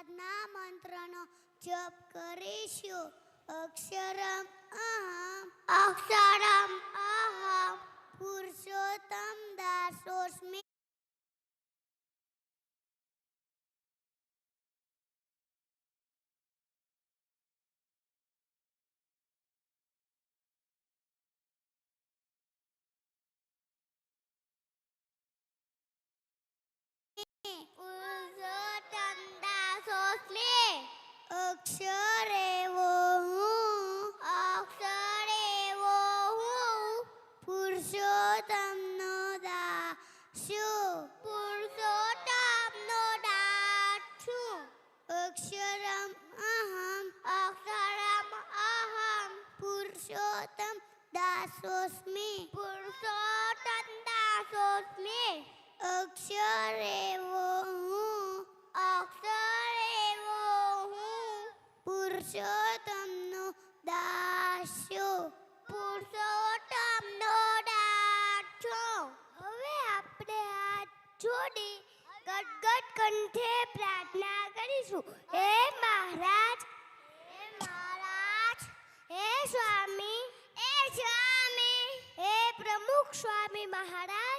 આજ્ઞા મંત્રનો જપ કરીશું. અક્ષરમ અહમ પુરુષોત્તમ દાસોસ્મિ. પુરુષોત્તમ દાસોસ્મિ. અક્ષરે વો હું પુરુષોત્તમ નો દાસુ. પુરુષોત્તમ નો દાસુ. અક્ષરમ અહમ પુરુષોત્તમ દાસોસ્મિ. પુરુષોત્તમ દાસોસ્મિ. અક્ષરે વો હું પુરુષોત્તમ નો દાસુ. પુરુષોત્તમ નો દાસુ. હવે આપણે હાથ જોડી ગદગદ કંઠે પ્રાર્થના કરીશું. હે મહારાજ, હે સ્વામી, હે પ્રમુખ સ્વામી મહારાજ,